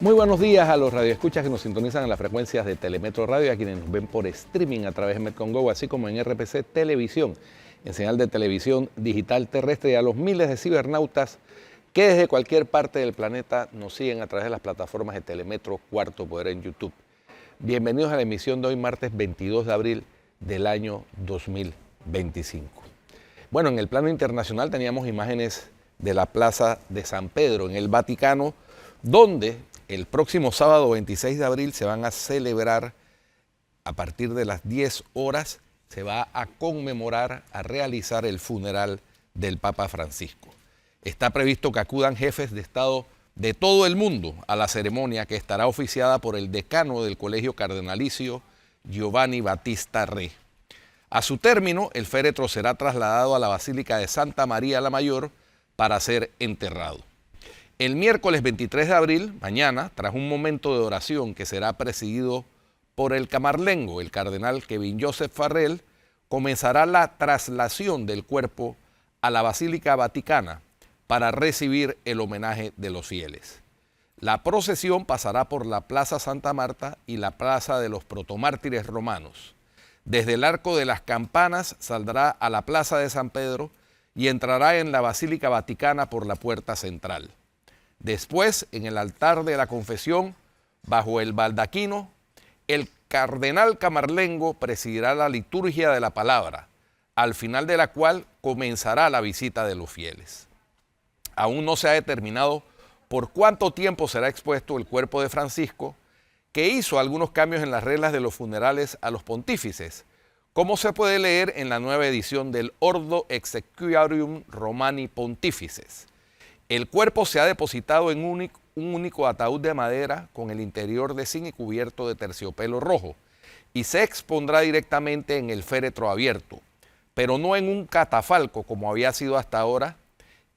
Muy buenos días a los radioescuchas que nos sintonizan en las frecuencias de Telemetro Radio y a quienes nos ven por streaming a través de Metcon Go, así como en RPC Televisión, en señal de televisión digital terrestre, y a los miles de cibernautas que desde cualquier parte del planeta nos siguen a través de las plataformas de Telemetro Cuarto Poder en YouTube. Bienvenidos a la emisión de hoy, martes 22 de abril del año 2025. Bueno, en el plano internacional teníamos imágenes de la Plaza de San Pedro en el Vaticano, donde el próximo sábado 26 de abril se van a celebrar, a partir de las 10 horas, se va a conmemorar, a realizar el funeral del Papa Francisco. Está previsto que acudan jefes de Estado de todo el mundo a la ceremonia, que estará oficiada por el decano del Colegio Cardenalicio, Giovanni Battista Re. A su término, el féretro será trasladado a la Basílica de Santa María la Mayor para ser enterrado. El miércoles 23 de abril, mañana, tras un momento de oración que será presidido por el camarlengo, el cardenal Kevin Joseph Farrell, comenzará la traslación del cuerpo a la Basílica Vaticana para recibir el homenaje de los fieles. La procesión pasará por la Plaza Santa Marta y la Plaza de los Protomártires Romanos. Desde el Arco de las Campanas saldrá a la Plaza de San Pedro y entrará en la Basílica Vaticana por la puerta central. Después, en el altar de la confesión, bajo el baldaquino, el cardenal camarlengo presidirá la liturgia de la palabra, al final de la cual comenzará la visita de los fieles. Aún no se ha determinado por cuánto tiempo será expuesto el cuerpo de Francisco, que hizo algunos cambios en las reglas de los funerales a los pontífices, como se puede leer en la nueva edición del Ordo Exequiarum Romani Pontifices. El cuerpo se ha depositado en un único ataúd de madera con el interior de zinc y cubierto de terciopelo rojo, y se expondrá directamente en el féretro abierto, pero no en un catafalco como había sido hasta ahora,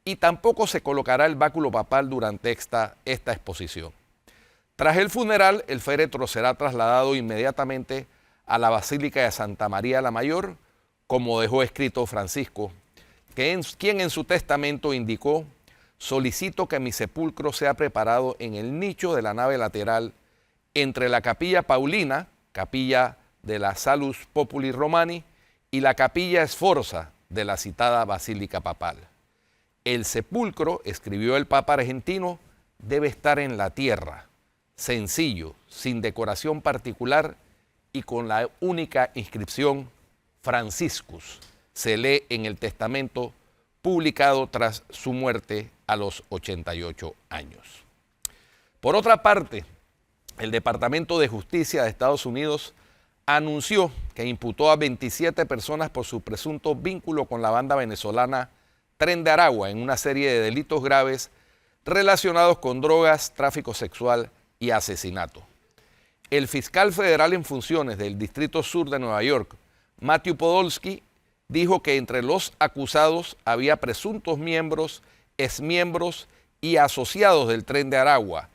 y tampoco se colocará el báculo papal durante esta exposición. Tras el funeral, el féretro será trasladado inmediatamente a la Basílica de Santa María la Mayor, como dejó escrito Francisco, quien en su testamento indicó: solicito que mi sepulcro sea preparado en el nicho de la nave lateral entre la Capilla Paulina, capilla de la Salus Populi Romani, y la Capilla Sforza de la citada Basílica Papal. El sepulcro, escribió el Papa argentino, debe estar en la tierra, sencillo, sin decoración particular y con la única inscripción Franciscus. Se lee en el testamento publicado tras su muerte a los 88 años. Por otra parte, el Departamento de Justicia de Estados Unidos anunció que imputó a 27 personas por su presunto vínculo con la banda venezolana Tren de Aragua en una serie de delitos graves relacionados con drogas, tráfico sexual y asesinato. El fiscal federal en funciones del Distrito Sur de Nueva York, Matthew Podolsky, dijo que entre los acusados había presuntos miembros, exmiembros y asociados del Tren de Aragua.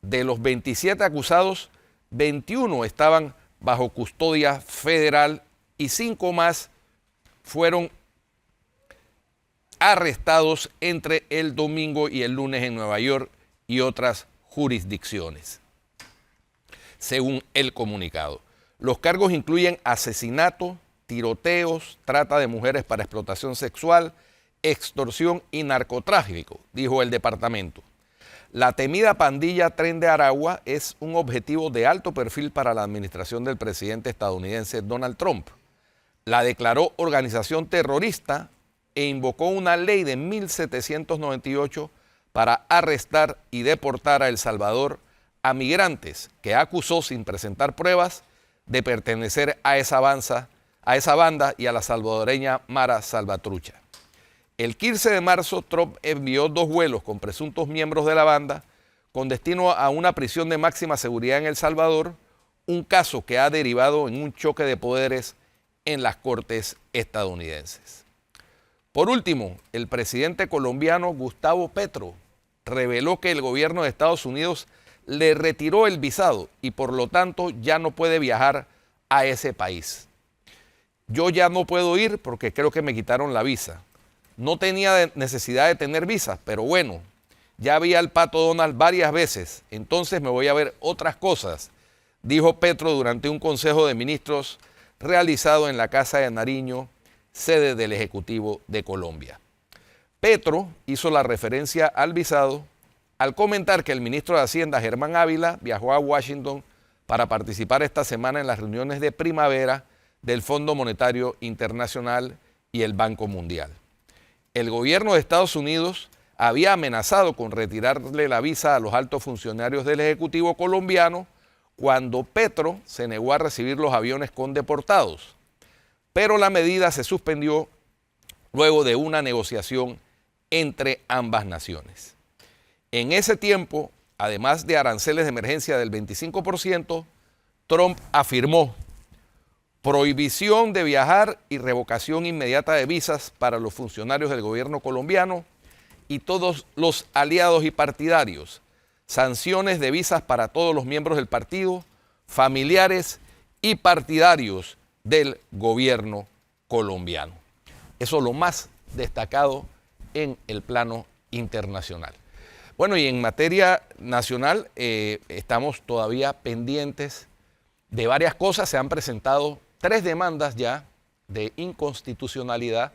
De los 27 acusados, 21 estaban bajo custodia federal y 5 más fueron arrestados entre el domingo y el lunes en Nueva York y otras jurisdicciones, según el comunicado. Los cargos incluyen asesinato, tiroteos, trata de mujeres para explotación sexual, extorsión y narcotráfico, dijo el departamento. La temida pandilla Tren de Aragua es un objetivo de alto perfil para la administración del presidente estadounidense Donald Trump. La declaró organización terrorista e invocó una ley de 1798 para arrestar y deportar a El Salvador a migrantes que acusó sin presentar pruebas de pertenecer a esa banda y a la salvadoreña Mara Salvatrucha. El 15 de marzo, Trump envió 2 vuelos con presuntos miembros de la banda con destino a una prisión de máxima seguridad en El Salvador, un caso que ha derivado en un choque de poderes en las cortes estadounidenses. Por último, el presidente colombiano Gustavo Petro reveló que el gobierno de Estados Unidos le retiró el visado y por lo tanto ya no puede viajar a ese país. Yo ya no puedo ir porque creo que me quitaron la visa. No tenía necesidad de tener visa, pero bueno, Ya vi al Pato Donald varias veces, entonces me voy a ver otras cosas, dijo Petro durante un consejo de ministros realizado en la Casa de Nariño, sede del Ejecutivo de Colombia. Petro hizo la referencia al visado al comentar que el ministro de Hacienda, Germán Ávila, viajó a Washington para participar esta semana en las reuniones de primavera del Fondo Monetario Internacional y el Banco Mundial. El gobierno de Estados Unidos había amenazado con retirarle la visa a los altos funcionarios del Ejecutivo colombiano cuando Petro se negó a recibir los aviones con deportados. Pero la medida se suspendió luego de una negociación entre ambas naciones. En ese tiempo, además de aranceles de emergencia del 25%, Trump afirmó prohibición de viajar y revocación inmediata de visas para los funcionarios del gobierno colombiano y todos los aliados y partidarios, sanciones de visas para todos los miembros del partido, familiares y partidarios del gobierno colombiano. Eso es lo más destacado en el plano internacional. Bueno, y en materia nacional estamos todavía pendientes de varias cosas. Se han presentado 3 demandas ya de inconstitucionalidad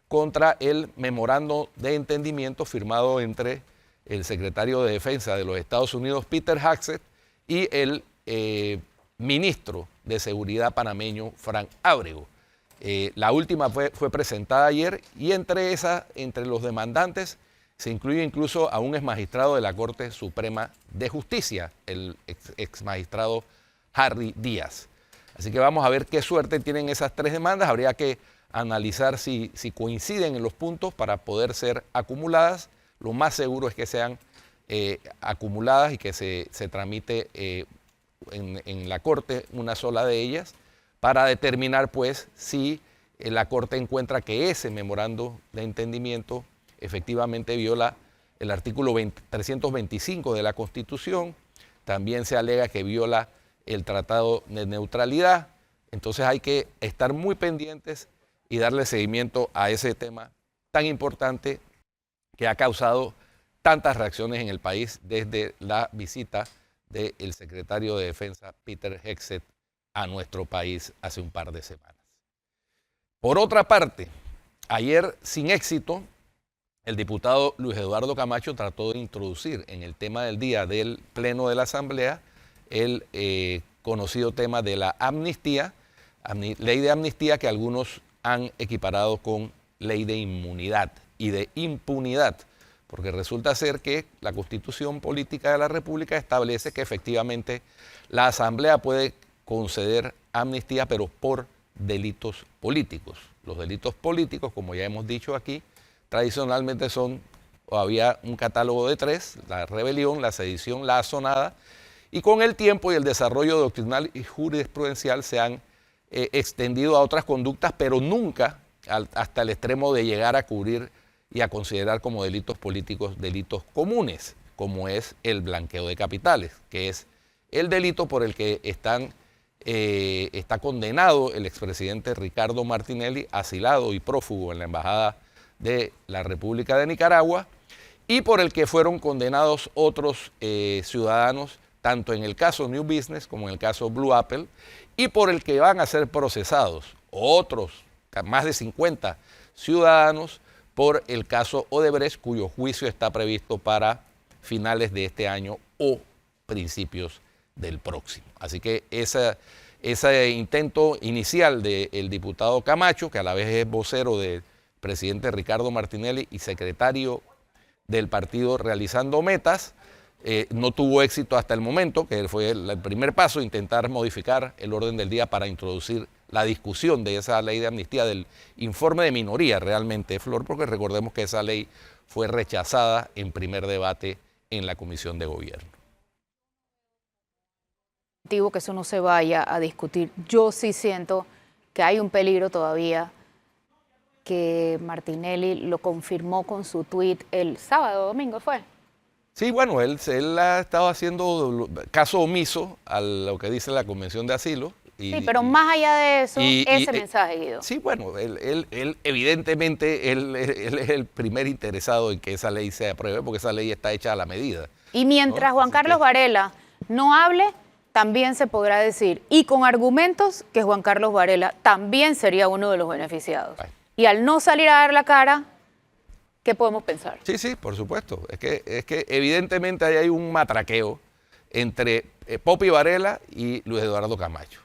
contra el memorando de entendimiento firmado entre el secretario de Defensa de los Estados Unidos, Peter Hegseth, y el ministro de Seguridad panameño, Frank Ábrego. La última fue presentada ayer y entre los demandantes se incluye incluso a un exmagistrado de la Corte Suprema de Justicia, el exmagistrado Harry Díaz. Así que vamos a ver qué suerte tienen esas 3 demandas. Habría que analizar si coinciden en los puntos para poder ser acumuladas. Lo más seguro es que sean acumuladas y que se tramite en la Corte una sola de ellas para determinar pues si la Corte encuentra que ese memorando de entendimiento efectivamente viola el artículo 325 de la Constitución. También se alega que viola el Tratado de Neutralidad. Entonces hay que estar muy pendientes y darle seguimiento a ese tema tan importante que ha causado tantas reacciones en el país desde la visita del secretario de Defensa, Peter Hegseth, a nuestro país hace un par de semanas. Por otra parte, ayer sin éxito, el diputado Luis Eduardo Camacho trató de introducir en el tema del día del Pleno de la Asamblea el conocido tema de la amnistía, ley de amnistía que algunos han equiparado con ley de inmunidad y de impunidad, porque resulta ser que la Constitución Política de la República establece que efectivamente la Asamblea puede conceder amnistía, pero por delitos políticos. Los delitos políticos, como ya hemos dicho aquí, tradicionalmente son, o había un catálogo de 3, la rebelión, la sedición, la asonada, y con el tiempo y el desarrollo doctrinal y jurisprudencial se han extendido a otras conductas, pero nunca hasta el extremo de llegar a cubrir y a considerar como delitos políticos delitos comunes, como es el blanqueo de capitales, que es el delito por el que está condenado el expresidente Ricardo Martinelli, asilado y prófugo en la Embajada de la República de Nicaragua, y por el que fueron condenados otros ciudadanos, tanto en el caso New Business como en el caso Blue Apple, y por el que van a ser procesados otros, más de 50 ciudadanos, por el caso Odebrecht, cuyo juicio está previsto para finales de este año o principios del próximo. Así que ese intento inicial del diputado Camacho, que a la vez es vocero del presidente Ricardo Martinelli y secretario del partido Realizando Metas, no tuvo éxito hasta el momento, que fue el primer paso, intentar modificar el orden del día para introducir la discusión de esa ley de amnistía, del informe de minoría realmente, Flor, porque recordemos que esa ley fue rechazada en primer debate en la Comisión de Gobierno. Que eso no se vaya a discutir. Yo sí siento que hay un peligro todavía, que Martinelli lo confirmó con su tuit el sábado, domingo fue. Sí, bueno, él ha estado haciendo caso omiso a lo que dice la Convención de Asilo Sí, pero más allá de eso, ese mensaje, Guido. Sí, bueno, él evidentemente, él es el primer interesado en que esa ley se apruebe, porque esa ley está hecha a la medida. Y mientras ¿no? Juan Carlos Varela no hable, también se podrá decir, y con argumentos, que Juan Carlos Varela también sería uno de los beneficiados. Ay. Y al no salir a dar la cara, ¿qué podemos pensar? Sí, sí, por supuesto. Es que evidentemente ahí hay un matraqueo entre Poppy Varela y Luis Eduardo Camacho.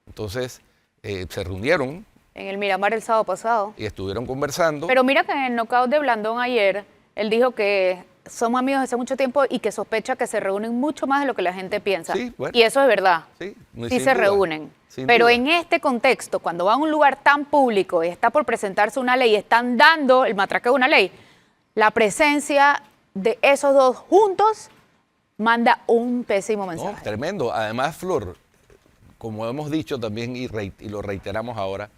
Entonces, se reunieron. En el Miramar el sábado pasado. Y estuvieron conversando. Pero mira que en el knockout de Blandón ayer, él dijo que somos amigos hace mucho tiempo y que sospecha que se reúnen mucho más de lo que la gente piensa. Sí, bueno. Y eso es verdad. Sí, sí se reúnen. Pero en este contexto, cuando van a un lugar tan público y está por presentarse una ley y están dando el matraqueo de una ley, la presencia de esos dos juntos manda un pésimo mensaje. No, tremendo. Además, Flor, como hemos dicho también y lo reiteramos ahora,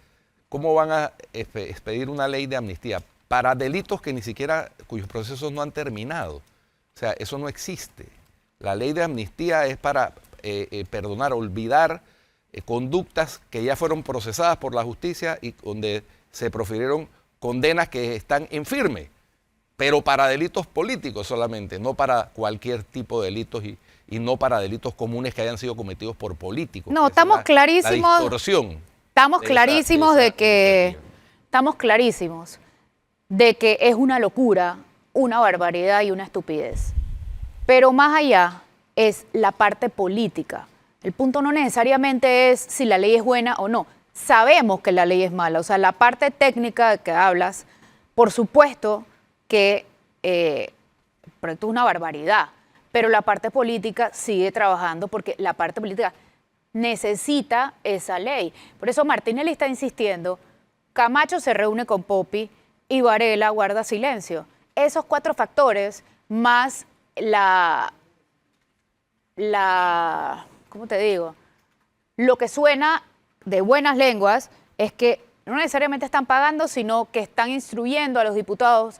¿cómo van a expedir una ley de amnistía para delitos que ni siquiera, cuyos procesos no han terminado? O sea, eso no existe. La ley de amnistía es para perdonar, olvidar conductas que ya fueron procesadas por la justicia y donde se profirieron condenas que están en firme, pero para delitos políticos solamente, no para cualquier tipo de delitos y no para delitos comunes que hayan sido cometidos por políticos. No, estamos clarísimos. La distorsión. Estamos clarísimos de que es una locura, una barbaridad y una estupidez. Pero más allá es la parte política. El punto no necesariamente es si la ley es buena o no. Sabemos que la ley es mala. O sea, la parte técnica de que hablas, por supuesto que el proyecto es una barbaridad, pero la parte política sigue trabajando porque la parte política necesita esa ley. Por eso Martinelli está insistiendo, Camacho se reúne con Poppy y Varela guarda silencio. Esos 4 factores más ¿cómo te digo? Lo que suena de buenas lenguas es que no necesariamente están pagando, sino que están instruyendo a los diputados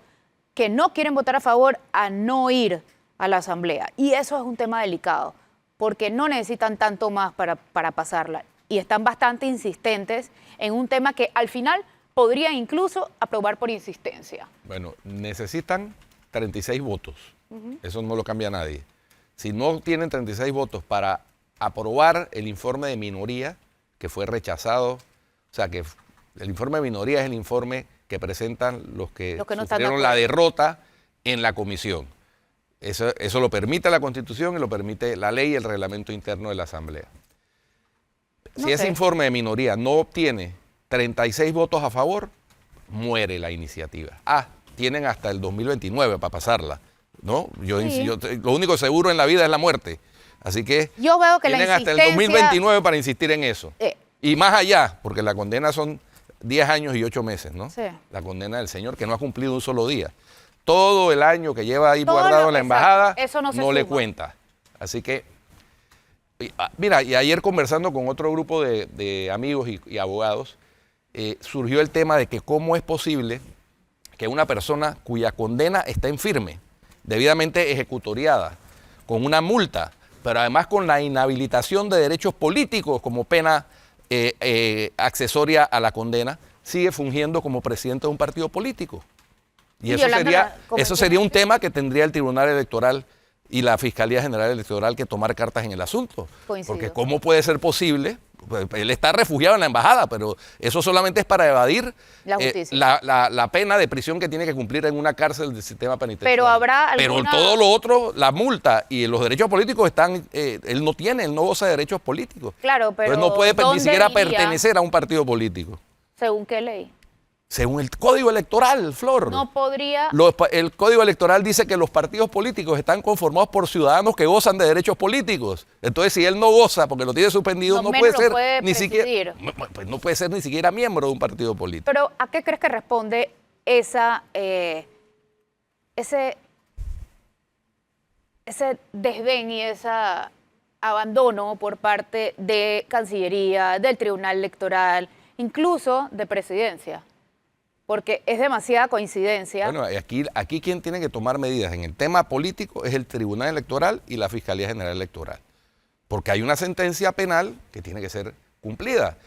que no quieren votar a favor a no ir a la Asamblea. Y eso es un tema delicado, porque no necesitan tanto más para pasarla. Y están bastante insistentes en un tema que al final podrían incluso aprobar por insistencia. Bueno, necesitan 36 votos. Eso no lo cambia nadie. Si no tienen 36 votos para aprobar el informe de minoría, que fue rechazado, o sea, que el informe de minoría es el informe que presentan los que no sufrieron la derrota en la comisión. Eso lo permite la Constitución y lo permite la ley y el reglamento interno de la Asamblea. Si ese informe de minoría no obtiene 36 votos a favor, muere la iniciativa. Tienen hasta el 2029 para pasarla, ¿no? Lo único seguro en la vida es la muerte. Así que yo veo que tienen hasta el 2029 para insistir en eso. Y más allá, porque la condena son 10 años y 8 meses, ¿no? Sí. La condena del señor, que no ha cumplido un solo día. Todo el año que lleva ahí guardado en la embajada, eso no le cuenta. Así que, mira, y ayer conversando con otro grupo de amigos y abogados, surgió el tema de que cómo es posible que una persona cuya condena está en firme, debidamente ejecutoriada, con una multa, pero además con la inhabilitación de derechos políticos como pena accesoria a la condena, sigue fungiendo como presidente de un partido político. Y eso sería un tema que tendría el Tribunal Electoral y la Fiscalía General Electoral que tomar cartas en el asunto. Coincido. Porque ¿cómo puede ser posible? Pues, él está refugiado en la embajada, pero eso solamente es para evadir la pena de prisión que tiene que cumplir en una cárcel del sistema penitenciario. Pero todo lo otro, la multa y los derechos políticos están, él no goza de derechos políticos. Claro, pero entonces no puede ni siquiera pertenecer a un partido político. ¿Según qué ley? Según el Código Electoral, Flor. No podría... El Código Electoral dice que los partidos políticos están conformados por ciudadanos que gozan de derechos políticos. Entonces, si él no goza porque lo tiene suspendido, no puede ser ni siquiera... Pues no puede ser ni siquiera miembro de un partido político. Pero, ¿a qué crees que responde ese desdén y ese abandono por parte de Cancillería, del Tribunal Electoral, incluso de Presidencia? Porque es demasiada coincidencia. Bueno, aquí quien tiene que tomar medidas en el tema político es el Tribunal Electoral y la Fiscalía General Electoral. Porque hay una sentencia penal que tiene que ser cumplida.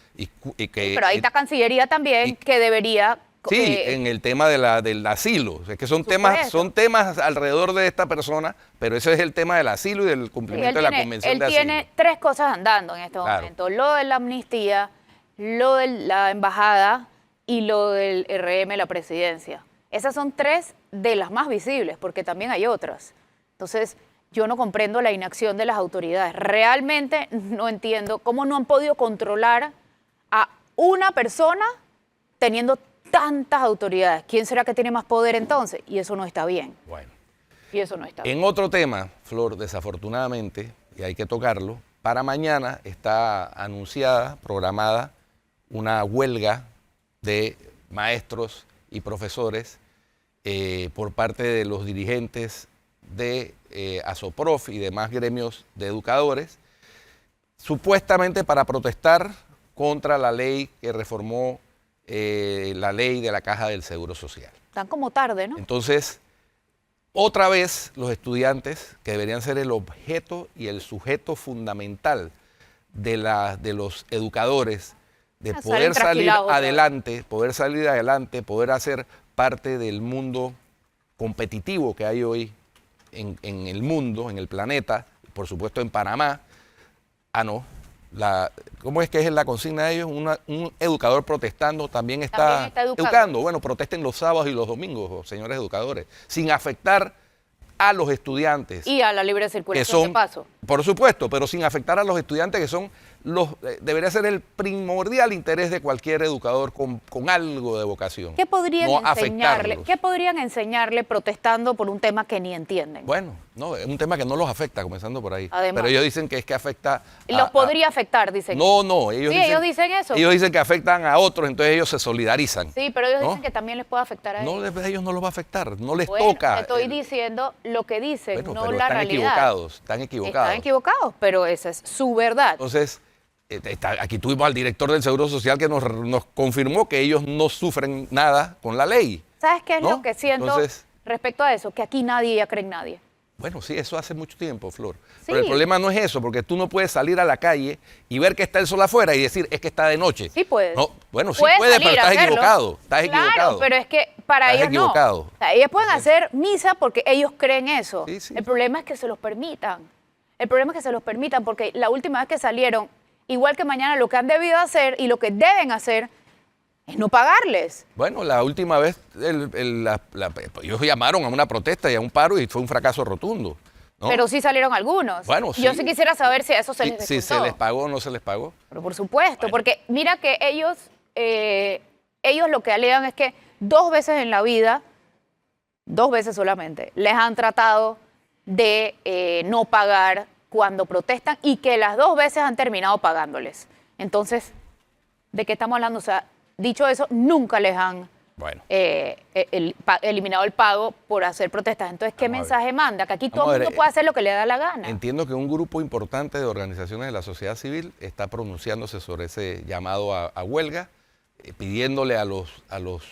Pero ahí está Cancillería también, que debería... Sí, en el tema del asilo. Es que son temas alrededor de esta persona, pero ese es el tema del asilo y del cumplimiento de la Convención de Asilo. Él tiene tres cosas andando en este momento. Lo de la amnistía, lo de la embajada y lo del RM, la presidencia. Esas son tres de las más visibles, porque también hay otras. Entonces, yo no comprendo la inacción de las autoridades. Realmente no entiendo cómo no han podido controlar a una persona teniendo tantas autoridades. ¿Quién será que tiene más poder entonces? Y eso no está bien. Bueno. Y eso no está bien. En otro tema, Flor, desafortunadamente, y hay que tocarlo, para mañana está anunciada, programada, una huelga de maestros y profesores por parte de los dirigentes de ASOPROF y demás gremios de educadores, supuestamente para protestar contra la ley que reformó la ley de la Caja del Seguro Social. Están como tarde, ¿no? Entonces, otra vez los estudiantes, que deberían ser el objeto y el sujeto fundamental de los educadores, de poder salir adelante, poder hacer parte del mundo competitivo que hay hoy en el mundo, en el planeta, por supuesto en Panamá. ¿Cómo es que es la consigna de ellos? Un educador protestando también está educando. Bueno, protesten los sábados y los domingos, señores educadores, sin afectar a los estudiantes. Y a la libre circulación de paso. Por supuesto, pero sin afectar a los estudiantes que son debería ser el primordial interés de cualquier educador con algo de vocación. ¿Qué podrían enseñarle protestando por un tema que ni entienden? Bueno, no, es un tema que no los afecta, comenzando por ahí. Además, pero ellos dicen que es que afecta... Los podría afectar, dicen. No, ellos dicen eso. Ellos dicen que afectan a otros, entonces ellos se solidarizan. Sí, pero ellos dicen que también les puede afectar a ellos. No, a ellos no los va a afectar, no les toca. Estoy diciendo lo que dicen, no pero la realidad. Están equivocados. Están equivocados, pero esa es su verdad. Entonces... aquí tuvimos al director del Seguro Social que nos confirmó que ellos no sufren nada con la ley. ¿Sabes qué es lo que siento respecto a eso? Que aquí nadie ya cree en nadie. Bueno, sí, eso hace mucho tiempo, Flor. Sí. Pero el problema no es eso, porque tú no puedes salir a la calle y ver que está el sol afuera y decir, es que está de noche. Sí puedes. No, bueno, sí puedes, pero estás equivocado. Claro, pero es que para ellos no. O sea, ellos pueden hacer misa porque ellos creen eso. Sí. El problema es que se los permitan. El problema es que se los permitan porque la última vez que salieron, igual que mañana, lo que han debido hacer y lo que deben hacer es no pagarles. Bueno, la última vez ellos llamaron a una protesta y a un paro y fue un fracaso rotundo, ¿no? Pero sí salieron algunos. Bueno, sí. Yo sí quisiera saber si a eso se les descontó. Si se les pagó o no se les pagó. Pero por supuesto, porque mira que ellos lo que alegan es que 2 veces en la vida, 2 veces solamente, les han tratado de no pagar cuando protestan y que las 2 veces han terminado pagándoles. Entonces, ¿de qué estamos hablando? O sea, dicho eso, nunca les han eliminado el pago por hacer protestas. Entonces, ¿qué mensaje manda? Que aquí todo el mundo puede hacer lo que le da la gana. Entiendo que un grupo importante de organizaciones de la sociedad civil está pronunciándose sobre ese llamado a huelga, pidiéndole a los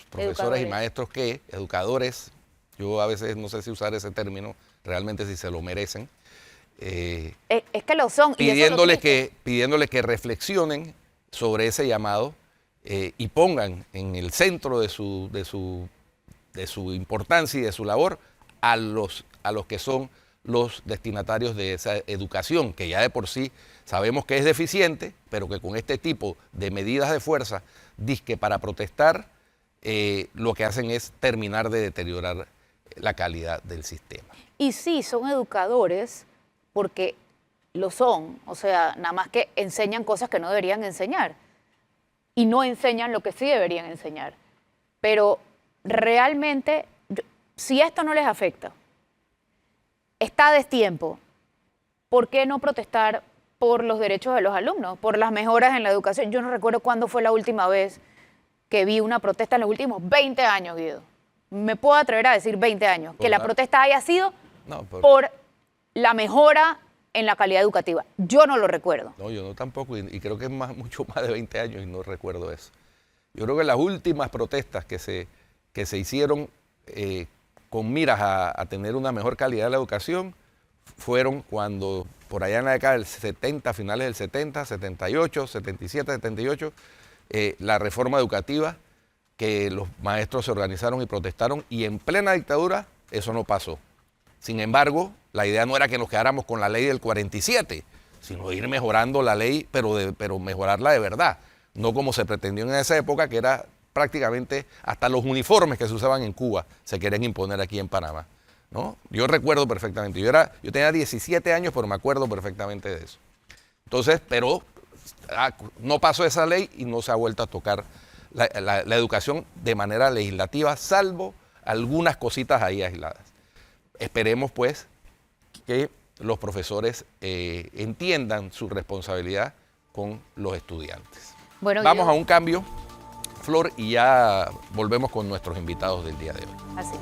profesores y maestros educadores, yo a veces no sé si usar ese término, realmente si se lo merecen, es que lo son. Pidiéndole que reflexionen sobre ese llamado y pongan en el centro de su importancia y de su labor a los que son los destinatarios de esa educación, que ya de por sí sabemos que es deficiente, pero que con este tipo de medidas de fuerza, dizque para protestar, lo que hacen es terminar de deteriorar la calidad del sistema. Y sí, son educadores porque lo son, o sea, nada más que enseñan cosas que no deberían enseñar y no enseñan lo que sí deberían enseñar. Pero realmente, si esto no les afecta, está a destiempo, ¿por qué no protestar por los derechos de los alumnos, por las mejoras en la educación? Yo no recuerdo cuándo fue la última vez que vi una protesta en los últimos 20 años, Guido. Me puedo atrever a decir 20 años, que la protesta haya sido por la mejora en la calidad educativa. Yo no lo recuerdo. No, yo no tampoco, y creo que es mucho más de 20 años y no recuerdo eso. Yo creo que las últimas protestas que se hicieron con miras a tener una mejor calidad de la educación fueron cuando por allá en la década del 70, finales del 70, 78, 77, 78, la reforma educativa, que los maestros se organizaron y protestaron, y en plena dictadura eso no pasó. Sin embargo, la idea no era que nos quedáramos con la ley del 47, sino ir mejorando la ley, pero mejorarla de verdad. No como se pretendió en esa época, que era prácticamente hasta los uniformes que se usaban en Cuba se querían imponer aquí en Panamá, ¿no? Yo recuerdo perfectamente, yo tenía 17 años, pero me acuerdo perfectamente de eso. Entonces, pero no pasó esa ley y no se ha vuelto a tocar la educación de manera legislativa, salvo algunas cositas ahí aisladas. Esperemos pues que los profesores entiendan su responsabilidad con los estudiantes. Bueno, vamos a un cambio, Flor, y ya volvemos con nuestros invitados del día de hoy. Así es.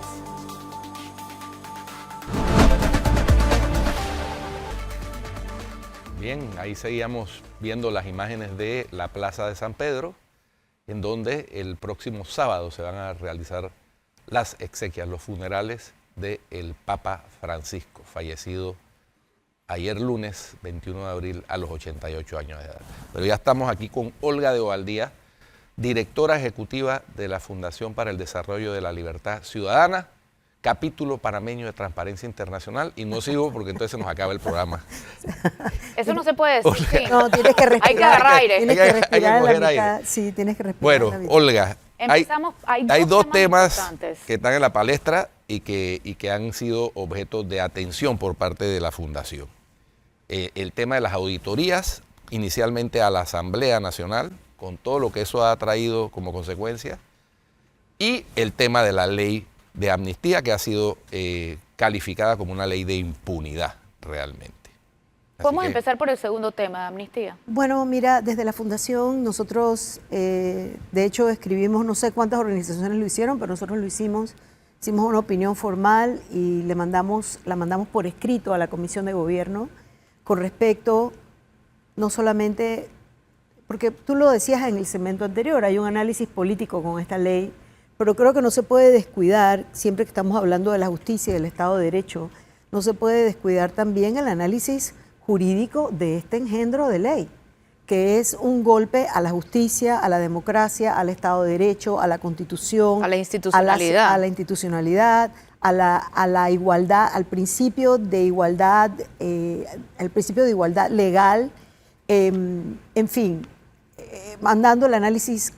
Bien, ahí seguíamos viendo las imágenes de la Plaza de San Pedro, en donde el próximo sábado se van a realizar las exequias, los funerales del Papa Francisco, fallecido ayer lunes 21 de abril a los 88 años de edad. Pero ya estamos aquí con Olga de Ovaldía, directora ejecutiva de la Fundación para el Desarrollo de la Libertad Ciudadana, capítulo panameño de Transparencia Internacional, y no sigo porque entonces se nos acaba el programa. Eso no se puede decir. Sí. No, tienes que respirar. Hay que agarrar aire. Tienes que respirar en la coger mitad. aire. Sí, tienes que respirar. Bueno, en la mitad. Olga, hay dos temas importantes que están en la palestra y que han sido objeto de atención por parte de la Fundación. El tema de las auditorías, inicialmente a la Asamblea Nacional, con todo lo que eso ha traído como consecuencia, y el tema de la ley de amnistía, que ha sido calificada como una ley de impunidad realmente. Podemos empezar por el segundo tema, de amnistía. Bueno, mira, desde la Fundación nosotros, de hecho, escribimos, no sé cuántas organizaciones lo hicieron, pero nosotros lo hicimos una opinión formal y la mandamos por escrito a la Comisión de Gobierno con respecto, no solamente, porque tú lo decías en el segmento anterior, hay un análisis político con esta ley, pero creo que no se puede descuidar, siempre que estamos hablando de la justicia y del Estado de Derecho, no se puede descuidar también el análisis jurídico de este engendro de ley, que es un golpe a la justicia, a la democracia, al Estado de Derecho, a la Constitución, a la institucionalidad, a la igualdad, al principio de igualdad, legal, en fin, mandando el análisis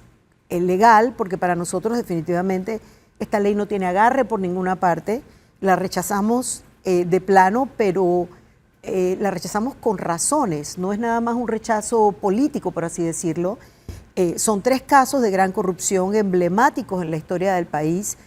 legal, porque para nosotros definitivamente esta ley no tiene agarre por ninguna parte, la rechazamos de plano, pero la rechazamos con razones, no es nada más un rechazo político, por así decirlo. Son 3 casos de gran corrupción emblemáticos en la historia del país.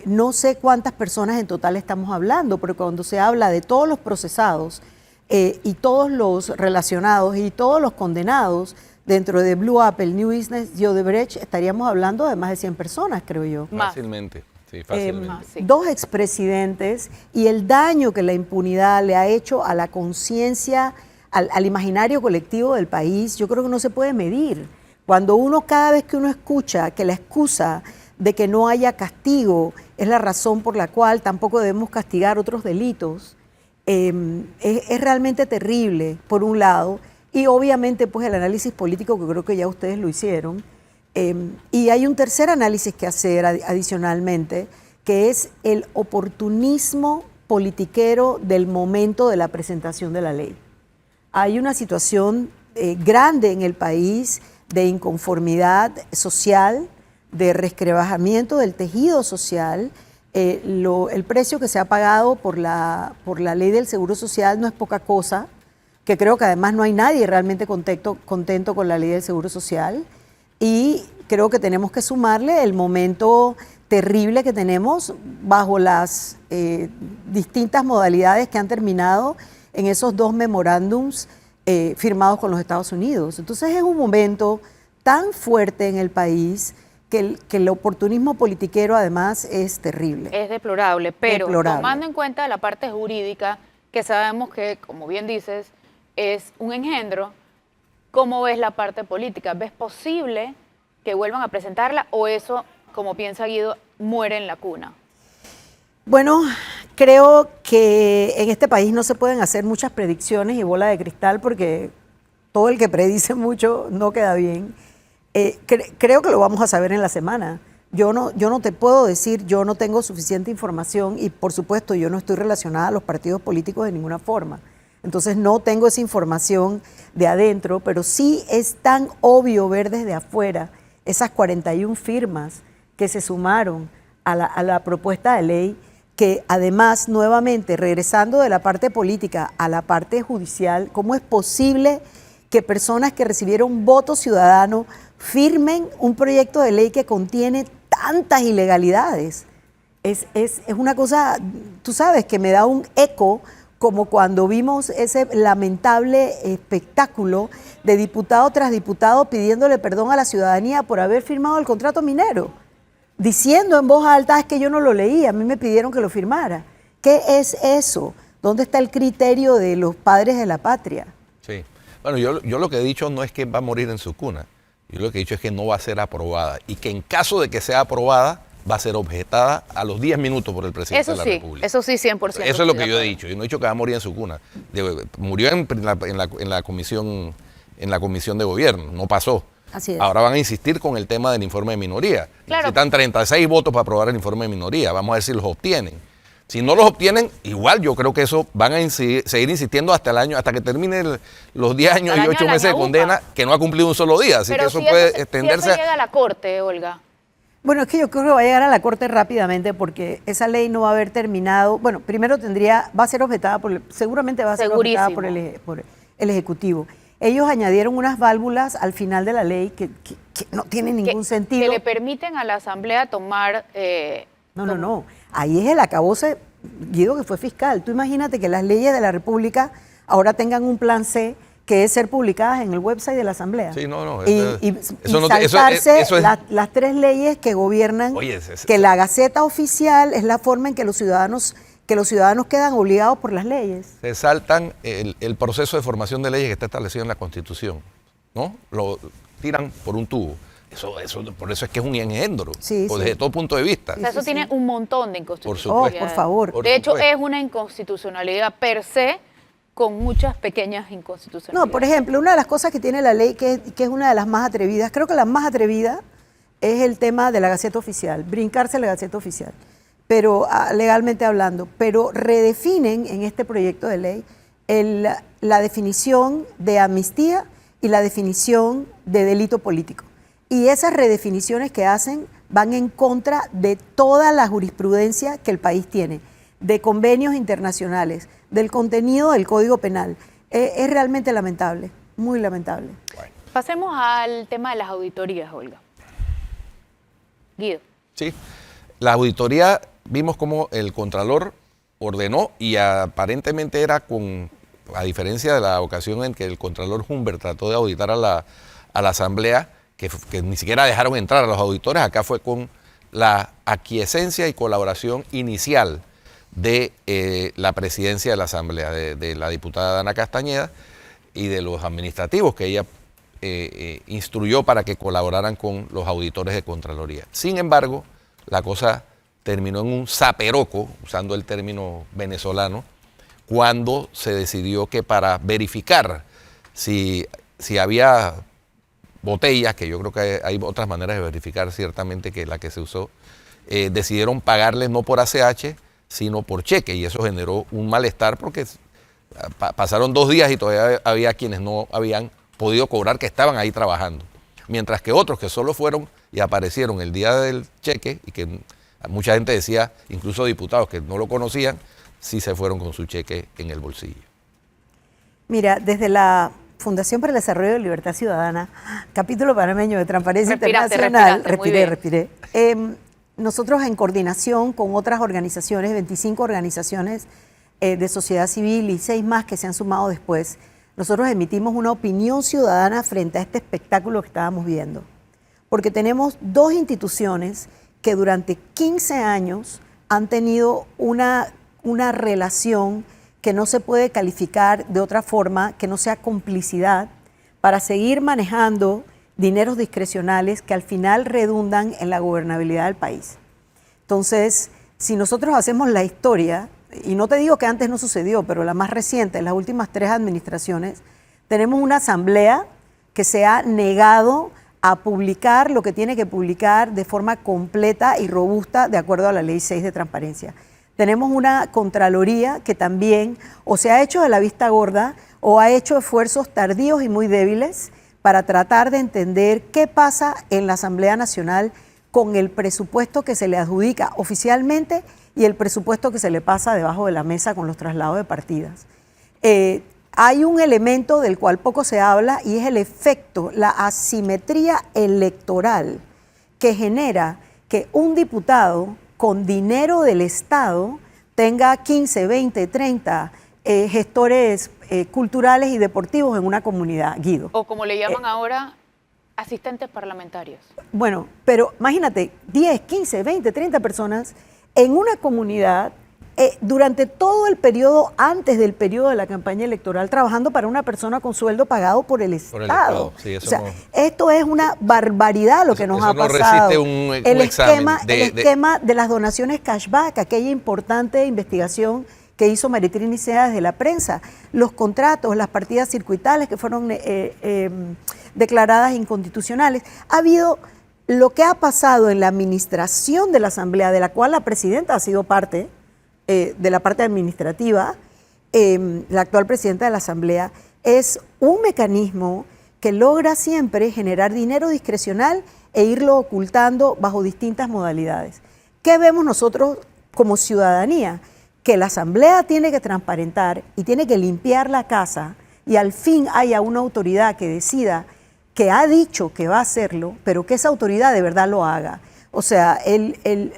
No sé cuántas personas en total estamos hablando, pero cuando se habla de todos los procesados y todos los relacionados y todos los condenados dentro de Blue Apple, New Business y Odebrecht, estaríamos hablando de más de 100 personas, creo yo. Fácilmente. Sí, fácilmente. Sí. 2 expresidentes y el daño que la impunidad le ha hecho a la conciencia, al imaginario colectivo del país, yo creo que no se puede medir. Cuando cada vez que uno escucha que la excusa de que no haya castigo es la razón por la cual tampoco debemos castigar otros delitos, es realmente terrible, por un lado, y obviamente pues el análisis político, que creo que ya ustedes lo hicieron. Y hay un tercer análisis que hacer adicionalmente, que es el oportunismo politiquero del momento de la presentación de la ley. Hay una situación grande en el país de inconformidad social, de resquebrajamiento del tejido social. El precio que se ha pagado por la ley del Seguro Social no es poca cosa, que creo que además no hay nadie realmente contento con la ley del Seguro Social. Y creo que tenemos que sumarle el momento terrible que tenemos bajo las distintas modalidades que han terminado en esos 2 memorándums firmados con los Estados Unidos. Entonces es un momento tan fuerte en el país que el oportunismo politiquero además es terrible. Es deplorable, pero deplorable. Tomando en cuenta la parte jurídica, que sabemos que, como bien dices, es un engendro, ¿cómo ves la parte política? ¿Ves posible que vuelvan a presentarla o eso, como piensa Guido, muere en la cuna? Bueno, creo que que en este país no se pueden hacer muchas predicciones y bola de cristal porque todo el que predice mucho no queda bien. Creo que lo vamos a saber en la semana. Yo no te puedo decir, yo no tengo suficiente información y por supuesto yo no estoy relacionada a los partidos políticos de ninguna forma. Entonces no tengo esa información de adentro, pero sí es tan obvio ver desde afuera esas 41 firmas que se sumaron a la propuesta de ley, que además, nuevamente, regresando de la parte política a la parte judicial, ¿cómo es posible que personas que recibieron voto ciudadano firmen un proyecto de ley que contiene tantas ilegalidades? Es una cosa, tú sabes, que me da un eco como cuando vimos ese lamentable espectáculo de diputado tras diputado pidiéndole perdón a la ciudadanía por haber firmado el contrato minero, diciendo en voz alta: es que yo no lo leí, a mí me pidieron que lo firmara. ¿Qué es eso? ¿Dónde está el criterio de los padres de la patria? Sí. Bueno, yo lo que he dicho no es que va a morir en su cuna. Yo lo que he dicho es que no va a ser aprobada y que en caso de que sea aprobada va a ser objetada a los 10 minutos por el presidente de la República. Eso sí, 100%. Eso es lo que yo he dicho. Yo no he dicho que va a morir en su cuna. Murió en la comisión de gobierno, no pasó. Así es. Ahora van a insistir con el tema del informe de minoría. Claro. Necesitan 36 votos para aprobar el informe de minoría. Vamos a ver si los obtienen. Si no los obtienen, igual yo creo que eso van a seguir insistiendo hasta el año, hasta que termine los 10 años y 8 meses de condena, que no ha cumplido un solo día. Así Pero que eso si puede eso, extenderse. Si eso llega a la Corte, Olga. Bueno, es que yo creo que va a llegar a la Corte rápidamente porque esa ley no va a haber terminado. Bueno, primero va a ser objetada seguramente va a ser objetada por el Ejecutivo. Ellos añadieron unas válvulas al final de la ley que no tienen ningún sentido. Que le permiten a la Asamblea tomar... No. Ahí es el acabose, Guido, que fue fiscal. Tú imagínate que las leyes de la República ahora tengan un plan C, que es ser publicadas en el website de la Asamblea. Sí, no. Y saltarse las 3 leyes que gobiernan, que la Gaceta Oficial es la forma en que los ciudadanos quedan obligados por las leyes. Se saltan el proceso de formación de leyes que está establecido en la Constitución, ¿no? Lo tiran por un tubo. Por eso es que es un engendro, desde todo punto de vista. O sea, eso tiene un montón de inconstitucionalidades. Por supuesto. Por favor. De hecho, es una inconstitucionalidad per se, con muchas pequeñas inconstitucionalidades. No, por ejemplo, una de las cosas que tiene la ley, que es una de las más atrevidas, creo que la más atrevida es el tema de la Gaceta Oficial, brincarse la Gaceta Oficial, pero legalmente hablando, pero redefinen en este proyecto de ley la definición de amnistía y la definición de delito político. Y esas redefiniciones que hacen van en contra de toda la jurisprudencia que el país tiene, de convenios internacionales, del contenido del Código Penal. Es realmente lamentable, muy lamentable. Bueno. Pasemos al tema de las auditorías, Olga. Guido. Sí, la auditoría, vimos cómo el Contralor ordenó y aparentemente era a diferencia de la ocasión en que el Contralor Humbert trató de auditar a la Asamblea, que ni siquiera dejaron entrar a los auditores, acá fue con la aquiescencia y colaboración inicial de la presidencia de la Asamblea, de la diputada Dana Castañeda y de los administrativos que ella instruyó para que colaboraran con los auditores de Contraloría. Sin embargo, la cosa terminó en un zaperoco, usando el término venezolano, cuando se decidió que para verificar si había botellas, que yo creo que hay otras maneras de verificar ciertamente que la que se usó, decidieron pagarles no por ACH, sino por cheque, y eso generó un malestar porque pasaron 2 días y todavía había quienes no habían podido cobrar, que estaban ahí trabajando, mientras que otros que solo fueron y aparecieron el día del cheque, y que mucha gente decía, incluso diputados que no lo conocían, sí se fueron con su cheque en el bolsillo. Mira, desde la Fundación para el Desarrollo de Libertad Ciudadana, capítulo panameño de Transparencia Internacional, respiré. Nosotros en coordinación con otras organizaciones, 25 organizaciones de sociedad civil y 6 más que se han sumado después, nosotros emitimos una opinión ciudadana frente a este espectáculo que estábamos viendo. Porque tenemos 2 instituciones que durante 15 años han tenido una relación que no se puede calificar de otra forma que no sea complicidad para seguir manejando dineros discrecionales que al final redundan en la gobernabilidad del país. Entonces, si nosotros hacemos la historia, y no te digo que antes no sucedió, pero la más reciente, en las últimas 3 administraciones, tenemos una asamblea que se ha negado a publicar lo que tiene que publicar de forma completa y robusta de acuerdo a la Ley 6 de transparencia. Tenemos una Contraloría que también o se ha hecho de la vista gorda o ha hecho esfuerzos tardíos y muy débiles para tratar de entender qué pasa en la Asamblea Nacional con el presupuesto que se le adjudica oficialmente y el presupuesto que se le pasa debajo de la mesa con los traslados de partidas. Hay un elemento del cual poco se habla y es el efecto, la asimetría electoral que genera que un diputado con dinero del Estado tenga 15, 20, 30 gestores culturales y deportivos en una comunidad, Guido. O como le llaman ahora, asistentes parlamentarios. Bueno, pero imagínate, 10, 15, 20, 30 personas en una comunidad durante todo el periodo, antes del periodo de la campaña electoral, trabajando para una persona con sueldo pagado por el Estado. Sí, eso o sea, no, esto es una barbaridad lo que nos ha pasado. Resiste un esquema de las donaciones cashback, aquella importante investigación que hizo Maritrini Sea desde la prensa, los contratos, las partidas circuitales que fueron declaradas inconstitucionales. Ha habido lo que ha pasado en la administración de la Asamblea, de la cual la presidenta ha sido parte, de la parte administrativa, la actual presidenta de la Asamblea, es un mecanismo que logra siempre generar dinero discrecional e irlo ocultando bajo distintas modalidades. ¿Qué vemos nosotros como ciudadanía? Que la Asamblea tiene que transparentar y tiene que limpiar la casa y al fin haya una autoridad que decida que ha dicho que va a hacerlo, pero que esa autoridad de verdad lo haga. O sea,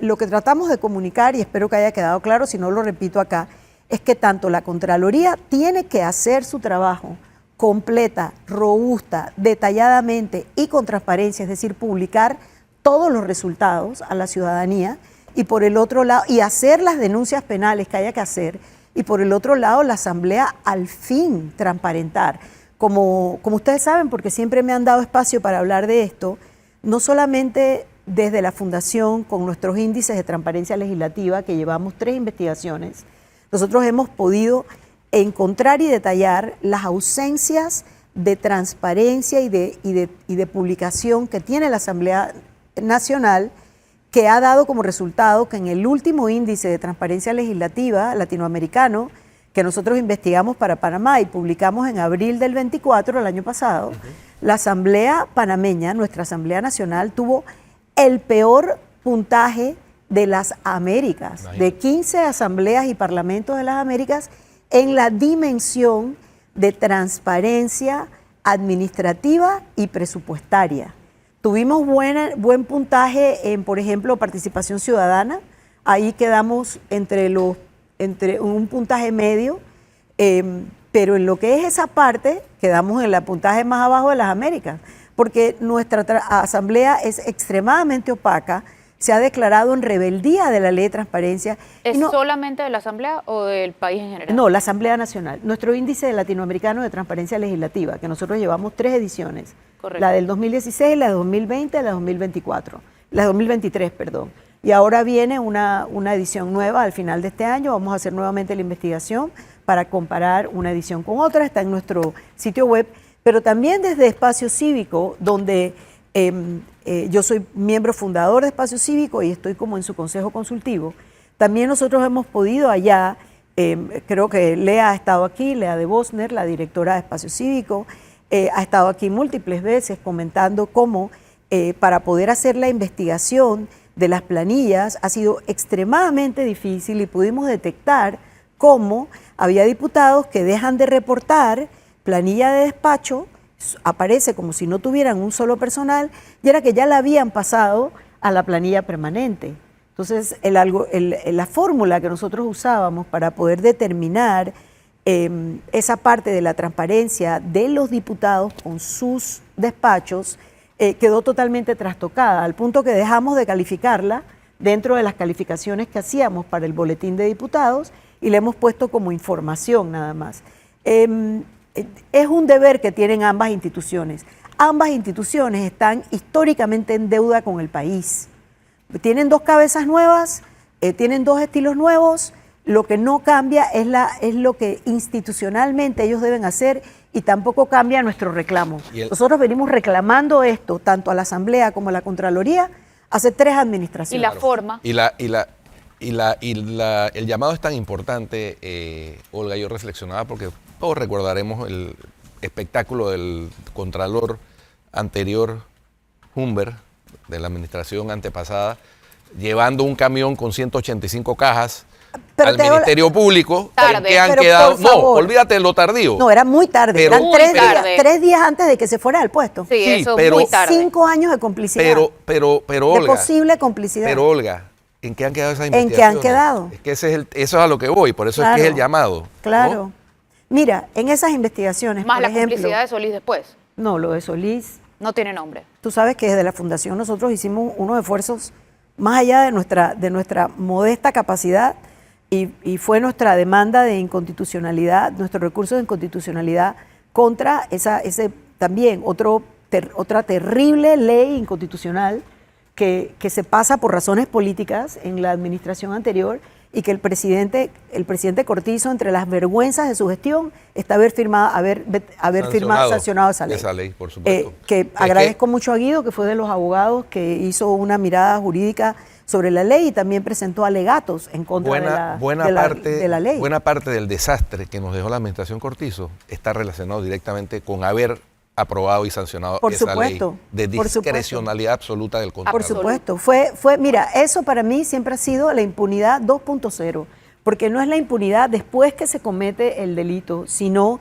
lo que tratamos de comunicar, y espero que haya quedado claro, si no lo repito acá, es que tanto la Contraloría tiene que hacer su trabajo completa, robusta, detalladamente y con transparencia, es decir, publicar todos los resultados a la ciudadanía, y por el otro lado, y hacer las denuncias penales que haya que hacer, y por el otro lado, la Asamblea al fin transparentar. Como ustedes saben, porque siempre me han dado espacio para hablar de esto, no solamente desde la Fundación, con nuestros índices de transparencia legislativa, que llevamos 3 investigaciones, nosotros hemos podido encontrar y detallar las ausencias de transparencia y de publicación que tiene la Asamblea Nacional, que ha dado como resultado que en el último índice de transparencia legislativa latinoamericano, que nosotros investigamos para Panamá y publicamos en abril del 24, el año pasado, la Asamblea Panameña, nuestra Asamblea Nacional, tuvo el peor puntaje de las Américas, de 15 asambleas y parlamentos de las Américas, en la dimensión de transparencia administrativa y presupuestaria. Tuvimos buen puntaje en, por ejemplo, participación ciudadana. Ahí quedamos entre un puntaje medio, pero en lo que es esa parte, quedamos en el puntaje más abajo de las Américas, porque nuestra asamblea es extremadamente opaca, se ha declarado en rebeldía de la ley de transparencia. ¿Es solamente de la Asamblea o del país en general? No, la Asamblea Nacional. Nuestro índice latinoamericano de transparencia legislativa, que nosotros llevamos 3 ediciones. Correcto. La del 2016, la de 2020 y la de 2024. La de 2023, perdón. Y ahora viene una edición nueva al final de este año. Vamos a hacer nuevamente la investigación para comparar una edición con otra. Está en nuestro sitio web. Pero también desde Espacio Cívico, donde yo soy miembro fundador de Espacio Cívico y estoy como en su consejo consultivo, también nosotros hemos podido allá, creo que Lea ha estado aquí, Lea de Bosner, la directora de Espacio Cívico, ha estado aquí múltiples veces comentando cómo para poder hacer la investigación de las planillas ha sido extremadamente difícil y pudimos detectar cómo había diputados que dejan de reportar planilla de despacho, aparece como si no tuvieran un solo personal, y era que ya la habían pasado a la planilla permanente. Entonces, la fórmula que nosotros usábamos para poder determinar esa parte de la transparencia de los diputados con sus despachos quedó totalmente trastocada, al punto que dejamos de calificarla dentro de las calificaciones que hacíamos para el boletín de diputados y le hemos puesto como información nada más. Es un deber que tienen ambas instituciones. Ambas instituciones están históricamente en deuda con el país. Tienen 2 cabezas nuevas, tienen 2 estilos nuevos, Lo que no cambia es lo que institucionalmente ellos deben hacer y tampoco cambia nuestro reclamo. Nosotros venimos reclamando esto tanto a la Asamblea como a la Contraloría hace 3 administraciones. Y la forma. El llamado es tan importante, Olga, yo reflexionaba porque todos recordaremos el espectáculo del Contralor anterior, Humber, de la administración antepasada, llevando un camión con 185 cajas al Ministerio Público, Tarde. que han Pero, quedado... por favor. No, olvídate de lo tardío. No, era muy tarde, Pero- eran Muy tarde. 3 días antes de que se fuera del puesto. Sí, Sí, eso pero- muy tarde. 5 años de complicidad. Pero de Olga, posible complicidad. pero Olga, ¿en qué han quedado esas ¿En qué han investigaciones? quedado? Es que eso es a lo que voy, por eso es que es Claro, el llamado. ¿no? Claro. Mira, en esas investigaciones, Más por la ejemplo, complicidad de Solís después. no, lo de Solís, No tiene nombre. tú sabes que desde la Fundación nosotros hicimos unos esfuerzos más allá de nuestra modesta capacidad y fue nuestra demanda de inconstitucionalidad, nuestro recurso de inconstitucionalidad contra ese también otra terrible ley inconstitucional que se pasa por razones políticas en la administración anterior y que el presidente Cortizo, entre las vergüenzas de su gestión, está haber sancionado esa ley. Esa ley, por supuesto. Que agradezco mucho a Guido, que fue de los abogados que hizo una mirada jurídica sobre la ley y también presentó alegatos en contra de la ley. Buena parte del desastre que nos dejó la administración Cortizo está relacionado directamente con haber aprobado y sancionado Por esa supuesto, ley de por supuesto. discrecionalidad absoluta del Contralor. Por supuesto, mira, eso para mí siempre ha sido la impunidad 2.0, porque no es la impunidad después que se comete el delito, sino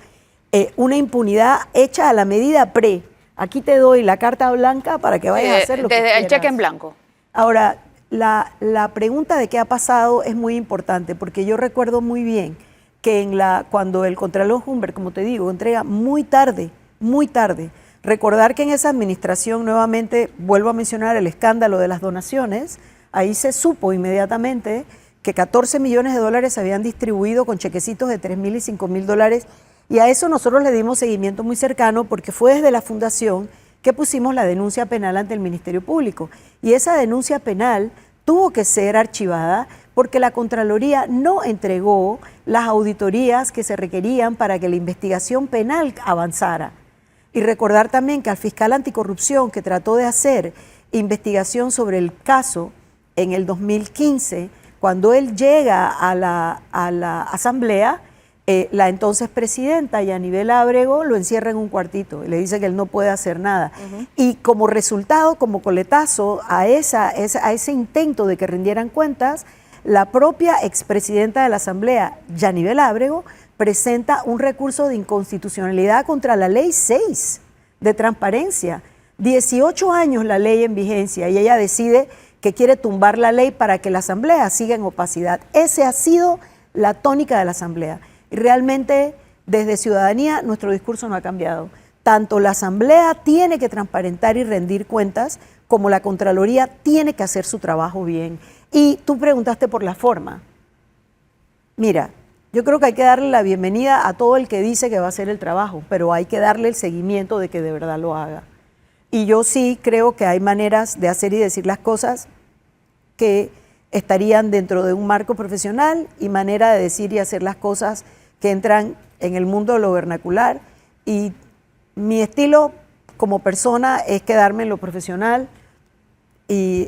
una impunidad hecha a la medida pre. Aquí te doy la carta blanca para que vayas a hacer lo que Desde quieras. el cheque en blanco. Ahora, la pregunta de qué ha pasado es muy importante, porque yo recuerdo muy bien que cuando el Contralor Humber, como te digo, entrega muy tarde. Recordar que en esa administración, nuevamente, vuelvo a mencionar el escándalo de las donaciones, ahí se supo inmediatamente que 14 millones de dólares se habían distribuido con chequecitos de 3.000 y 5.000 dólares, y a eso nosotros le dimos seguimiento muy cercano porque fue desde la fundación que pusimos la denuncia penal ante el Ministerio Público. Y esa denuncia penal tuvo que ser archivada porque la Contraloría no entregó las auditorías que se requerían para que la investigación penal avanzara. Y recordar también que al fiscal anticorrupción que trató de hacer investigación sobre el caso en el 2015, cuando él llega a la Asamblea, la entonces presidenta Yanibel Ábrego lo encierra en un cuartito y le dice que él no puede hacer nada. Y como resultado, como coletazo a ese intento de que rindieran cuentas, la propia expresidenta de la Asamblea, Yanibel Ábrego, presenta un recurso de inconstitucionalidad contra la Ley 6 de transparencia. 18 años la ley en vigencia y ella decide que quiere tumbar la ley para que la Asamblea siga en opacidad. Esa ha sido la tónica de la Asamblea. Y realmente, desde Ciudadanía, nuestro discurso no ha cambiado. Tanto la Asamblea tiene que transparentar y rendir cuentas, como la Contraloría tiene que hacer su trabajo bien. Y tú preguntaste por la forma. Mira, yo creo que hay que darle la bienvenida a todo el que dice que va a hacer el trabajo, pero hay que darle el seguimiento de que de verdad lo haga. Y yo sí creo que hay maneras de hacer y decir las cosas que estarían dentro de un marco profesional y manera de decir y hacer las cosas que entran en el mundo de lo vernacular. Y mi estilo como persona es quedarme en lo profesional y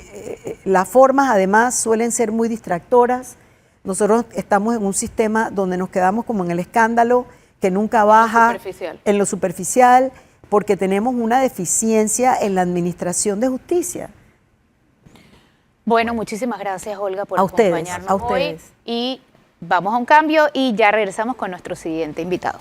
las formas además suelen ser muy distractoras. Nosotros estamos en un sistema donde nos quedamos como en el escándalo que nunca baja, en lo superficial, porque tenemos una deficiencia en la administración de justicia. Bueno, muchísimas gracias, Olga, por A acompañarnos ustedes. hoy. Y vamos a un cambio y ya regresamos con nuestro siguiente invitado.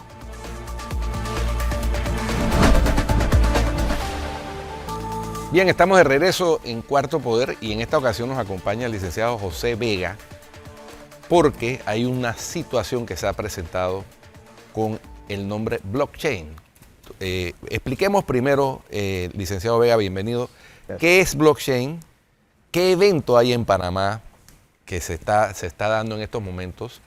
Bien, estamos de regreso en Cuarto Poder y en esta ocasión nos acompaña el licenciado José Vega porque hay una situación que se ha presentado con el nombre blockchain. Expliquemos primero, licenciado Vega, bienvenido, ¿qué es blockchain? ¿Qué evento hay en Panamá que se está dando en estos momentos?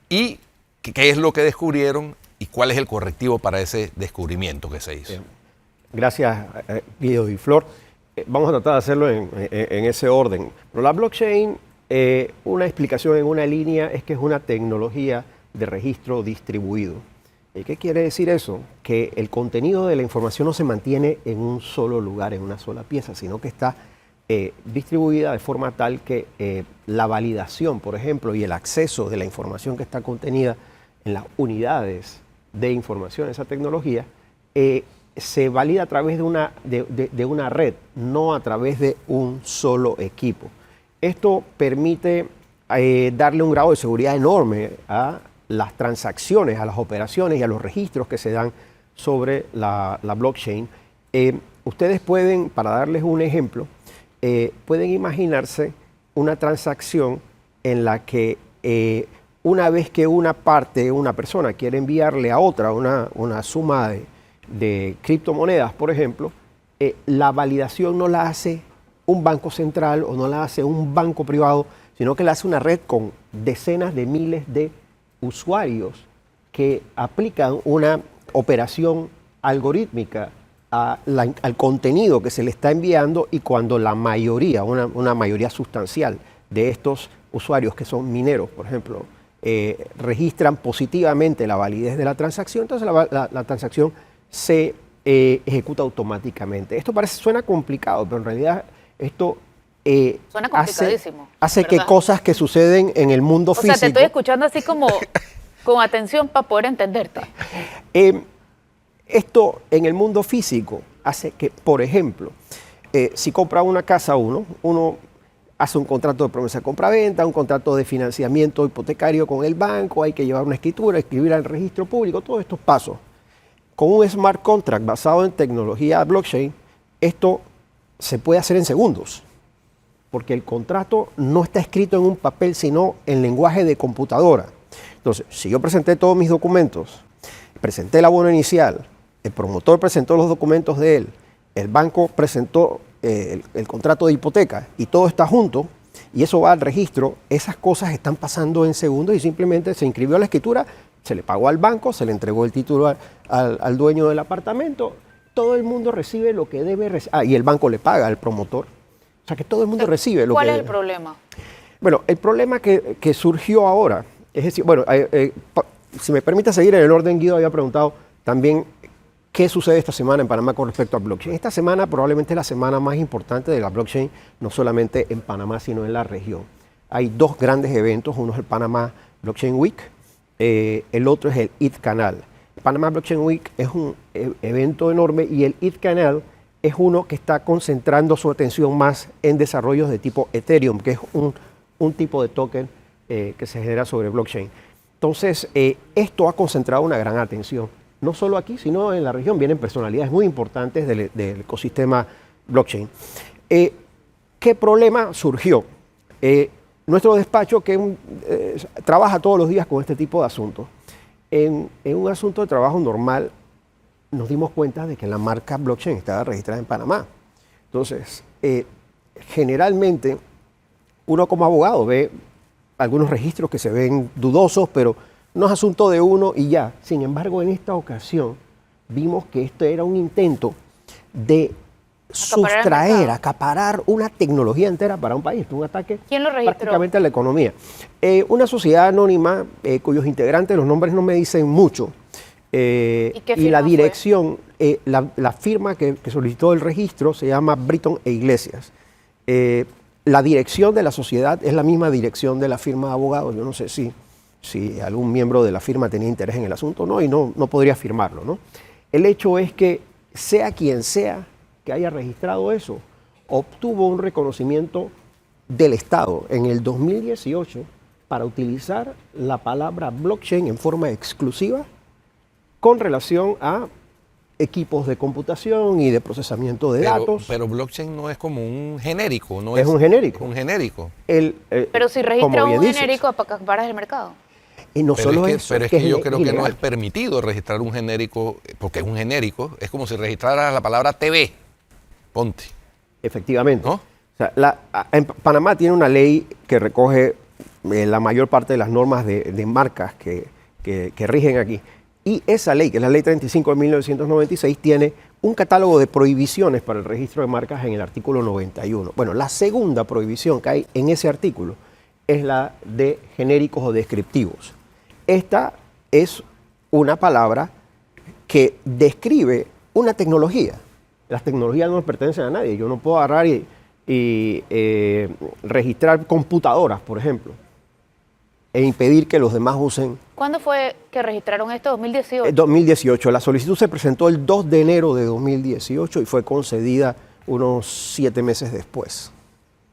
¿Y qué es lo que descubrieron y cuál es el correctivo para ese descubrimiento que se hizo? Gracias, Guido y Flor. Vamos a tratar de hacerlo en ese orden. Pero la blockchain Una explicación en una línea es que es una tecnología de registro distribuido. ¿Qué quiere decir eso? Que el contenido de la información no se mantiene en un solo lugar, en una sola pieza, sino que está distribuida de forma tal que la validación, por ejemplo, y el acceso de la información que está contenida en las unidades de información de esa tecnología, se valida a través de una red, no a través de un solo equipo. Esto permite darle un grado de seguridad enorme a las transacciones, a las operaciones y a los registros que se dan sobre la blockchain. Ustedes pueden, para darles un ejemplo, pueden imaginarse una transacción en la que una vez que una persona quiere enviarle a otra una suma de criptomonedas, por ejemplo, la validación no la hace un banco central o no la hace un banco privado, sino que la hace una red con decenas de miles de usuarios que aplican una operación algorítmica al contenido que se le está enviando, y cuando la mayoría, una mayoría sustancial de estos usuarios que son mineros, por ejemplo, registran positivamente la validez de la transacción, entonces la transacción se ejecuta automáticamente. Esto suena complicado, pero en realidad esto suena complicadísimo, hace que cosas que suceden en el mundo físico... O sea, te estoy escuchando así como con atención para poder entenderte. Esto en el mundo físico hace que, por ejemplo, si compra una casa uno hace un contrato de promesa de compra-venta, un contrato de financiamiento hipotecario con el banco, hay que llevar una escritura, escribir al registro público, todos estos pasos. Con un smart contract basado en tecnología blockchain, esto se puede hacer en segundos, porque el contrato no está escrito en un papel, sino en lenguaje de computadora. Entonces, si yo presenté todos mis documentos, presenté el abono inicial, el promotor presentó los documentos de él, el banco presentó el contrato de hipoteca y todo está junto y eso va al registro, esas cosas están pasando en segundos y simplemente se inscribió a la escritura, se le pagó al banco, se le entregó el título al dueño del apartamento, todo el mundo recibe lo que debe recibir. Y el banco le paga al promotor. O sea que todo el mundo recibe lo que... ¿Cuál es el problema? Bueno, el problema que surgió ahora, es decir, bueno, si me permite seguir en el orden, Guido había preguntado también qué sucede esta semana en Panamá con respecto a blockchain. Esta semana probablemente es la semana más importante de la blockchain, no solamente en Panamá, sino en la región. Hay dos grandes eventos, uno es el Panamá Blockchain Week, el otro es el ETH-Canal. Panamá Blockchain Week es un evento enorme y el ETH-Canal es uno que está concentrando su atención más en desarrollos de tipo Ethereum, que es un tipo de token que se genera sobre blockchain. Entonces, esto ha concentrado una gran atención, no solo aquí, sino en la región. Vienen personalidades muy importantes del ecosistema blockchain. ¿Qué problema surgió? Nuestro despacho, que trabaja todos los días con este tipo de asuntos, en un asunto de trabajo normal, nos dimos cuenta de que la marca blockchain estaba registrada en Panamá. Entonces, generalmente, uno como abogado ve algunos registros que se ven dudosos, pero no es asunto de uno y ya. Sin embargo, en esta ocasión, vimos que esto era un intento de acaparar una tecnología entera para un país. Un ataque prácticamente a la economía. Una sociedad anónima cuyos integrantes, los nombres no me dicen mucho, y la dirección, la firma que solicitó el registro se llama Britton e Iglesias. La dirección de la sociedad es la misma dirección de la firma de abogados. Yo no sé si algún miembro de la firma tenía interés en el asunto o no, y no podría firmarlo, ¿no? El hecho es que sea quien sea que haya registrado eso, obtuvo un reconocimiento del Estado en el 2018 para utilizar la palabra blockchain en forma exclusiva con relación a equipos de computación y de procesamiento de datos. Pero blockchain no es como un genérico, ¿no? Es un genérico. Un genérico. Pero si registra un genérico, acaparas el mercado. Y no solo eso. Pero es que yo creo que no es permitido registrar un genérico, porque es un genérico, es como si registraras la palabra TV. Ponte. Efectivamente. ¿No? O sea, en Panamá tiene una ley que recoge la mayor parte de las normas de marcas que rigen aquí. Y esa ley, que es la ley 35 de 1996, tiene un catálogo de prohibiciones para el registro de marcas en el artículo 91. Bueno, la segunda prohibición que hay en ese artículo es la de genéricos o descriptivos. Esta es una palabra que describe una tecnología. Las tecnologías no pertenecen a nadie. Yo no puedo agarrar y registrar computadoras, por ejemplo, e impedir que los demás usen. ¿Cuándo fue que registraron esto? 2018. 2018. La solicitud se presentó el 2 de enero de 2018 y fue concedida unos 7 meses después.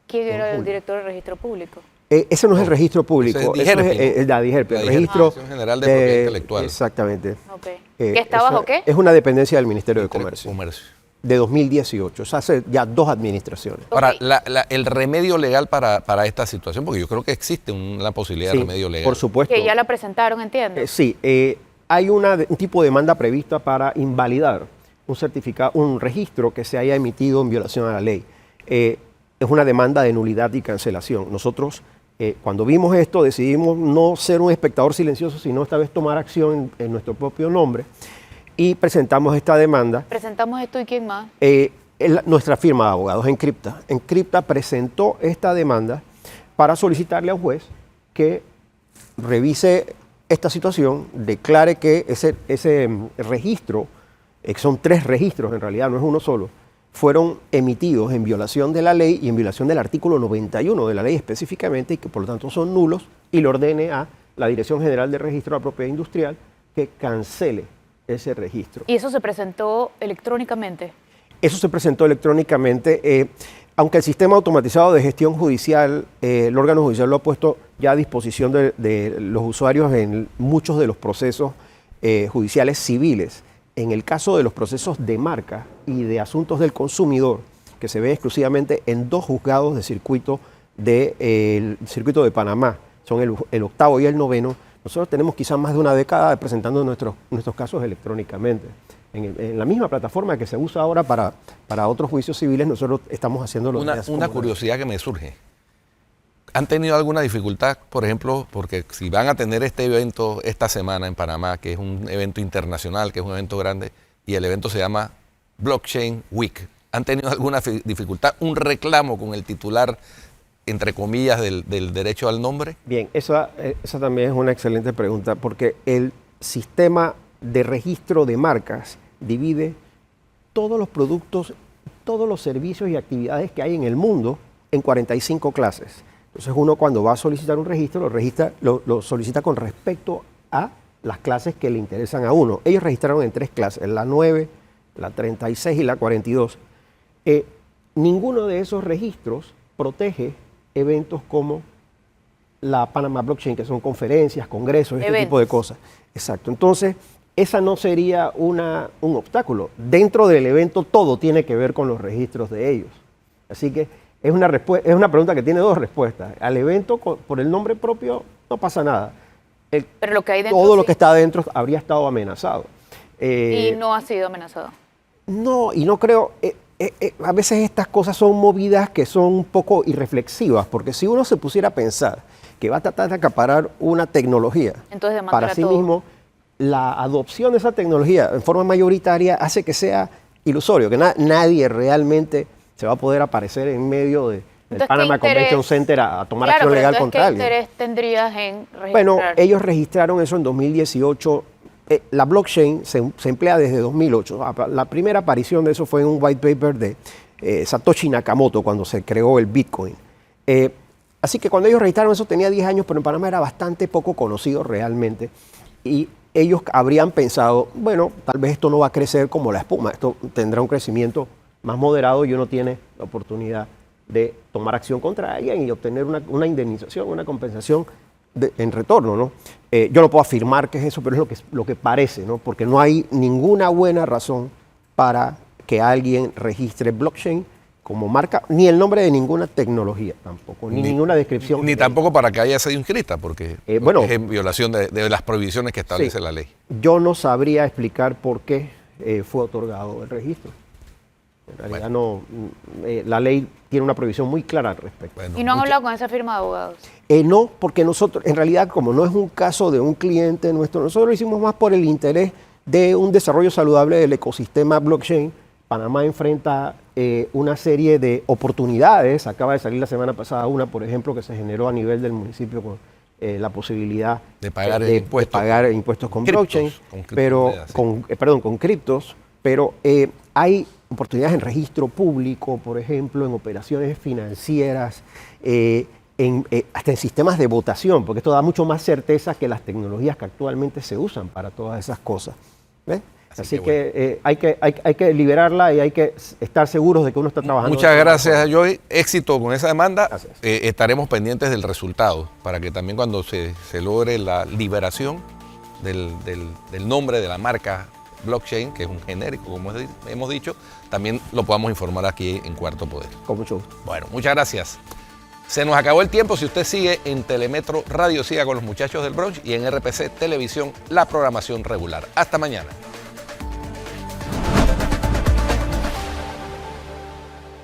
¿Quién era el director del registro público? Ese no es el registro público, Ese es eso DIGERPI, es la DIGERPI, el registro Dirección General de Propiedad Intelectual. Exactamente. Okay. ¿Qué está bajo qué? Es una dependencia del Ministerio de Comercio, Comercio. de 2018, o sea, hace ya 2 administraciones. Ahora, Ok. el remedio legal para esta situación, porque yo creo que existe una posibilidad de Sí, remedio legal. por supuesto. Que ya la presentaron, entiendo. Sí, hay un tipo de demanda prevista para invalidar un certificado, un registro que se haya emitido en violación a la ley. Es una demanda de nulidad y cancelación. Nosotros, cuando vimos esto, decidimos no ser un espectador silencioso, sino esta vez tomar acción en nuestro propio nombre y presentamos esta demanda. Presentamos esto y quién más. Nuestra firma de abogados, Encripta. Encripta presentó esta demanda para solicitarle al juez que revise esta situación, declare que ese registro, que son 3 registros en realidad, no es uno solo, fueron emitidos en violación de la ley y en violación del artículo 91 de la ley específicamente, y que por lo tanto son nulos, y le ordene a la Dirección General de Registro de la Propiedad Industrial que cancele ese registro. ¿Y eso se presentó electrónicamente? Eso se presentó electrónicamente, aunque el sistema automatizado de gestión judicial, el órgano judicial lo ha puesto ya a disposición de los usuarios en muchos de los procesos judiciales civiles. En el caso de los procesos de marca y de asuntos del consumidor, que se ve exclusivamente en 2 juzgados de circuito del circuito de Panamá, son el 8º y el 9º, nosotros tenemos quizás más de una década presentando nuestros casos electrónicamente. En la misma plataforma que se usa ahora para otros juicios civiles, nosotros estamos haciendo Una curiosidad que me surge. ¿Han tenido alguna dificultad, por ejemplo, porque si van a tener este evento esta semana en Panamá, que es un evento internacional, que es un evento grande, y el evento se llama Blockchain Week, ¿han tenido alguna dificultad, un reclamo con el titular, entre comillas, del derecho al nombre? Bien, esa también es una excelente pregunta, porque el sistema de registro de marcas divide todos los productos, todos los servicios y actividades que hay en el mundo en 45 clases. Entonces uno cuando va a solicitar un registro, lo solicita con respecto a las clases que le interesan a uno. Ellos registraron en 3 clases, la 9, la 36 y la 42. Ninguno de esos registros protege eventos como la Panama Blockchain, que son conferencias, congresos, este tipo de cosas. Exacto. Entonces, esa no sería un obstáculo. Dentro del evento todo tiene que ver con los registros de ellos. Así que es una pregunta que tiene 2 respuestas. Al evento, por el nombre propio, no pasa nada. Pero lo que hay dentro, todo lo que está adentro habría estado amenazado. Y no ha sido amenazado. No, y no creo. A veces estas cosas son movidas que son un poco irreflexivas, porque si uno se pusiera a pensar que va a tratar de acaparar una tecnología Entonces, para sí todo. mismo, la adopción de esa tecnología en forma mayoritaria hace que sea ilusorio, que nadie realmente se va a poder aparecer en medio del Panama Convention Center a tomar acción legal contra alguien. ¿Qué interés tendrías en registrar? Bueno, ellos registraron eso en 2018. La blockchain se emplea desde 2008. La primera aparición de eso fue en un white paper de Satoshi Nakamoto cuando se creó el Bitcoin. Así que cuando ellos registraron eso tenía 10 años, pero en Panamá era bastante poco conocido realmente. Y ellos habrían pensado, bueno, tal vez esto no va a crecer como la espuma, esto tendrá un crecimiento más moderado y uno tiene la oportunidad de tomar acción contra alguien y obtener una indemnización, una compensación en retorno, ¿no? Yo no puedo afirmar que es eso, pero es lo que parece, ¿no? Porque no hay ninguna buena razón para que alguien registre blockchain como marca, ni el nombre de ninguna tecnología tampoco, ni ninguna descripción. Ni tampoco para que haya sido inscrita, porque bueno, es en violación de las prohibiciones que establece la ley. Yo no sabría explicar por qué fue otorgado el registro. En realidad la ley tiene una prohibición muy clara al respecto. Bueno, ¿y no han hablado con esa firma de abogados? No, porque nosotros, en realidad, como no es un caso de un cliente nuestro, nosotros lo hicimos más por el interés de un desarrollo saludable del ecosistema blockchain. Panamá enfrenta una serie de oportunidades. Acaba de salir la semana pasada una, por ejemplo, que se generó a nivel del municipio con la posibilidad de pagar impuestos, pagar impuestos con criptos, blockchain, con pero criptomonedas, con criptos, pero hay oportunidades en registro público, por ejemplo, en operaciones financieras, hasta en sistemas de votación, porque esto da mucho más certeza que las tecnologías que actualmente se usan para todas esas cosas. ¿Ves? Así que hay que liberarla y hay que estar seguros de que uno está trabajando. Muchas gracias, Joy. Éxito con esa demanda. Gracias. Estaremos pendientes del resultado para que también cuando se logre la liberación del nombre de la marca blockchain, que es un genérico, como hemos dicho, también lo podamos informar aquí en Cuarto Poder. Con mucho gusto. Bueno, muchas gracias. Se nos acabó el tiempo. Si usted sigue en Telemetro Radio, siga con los muchachos del brunch y en RPC Televisión, la programación regular. Hasta mañana.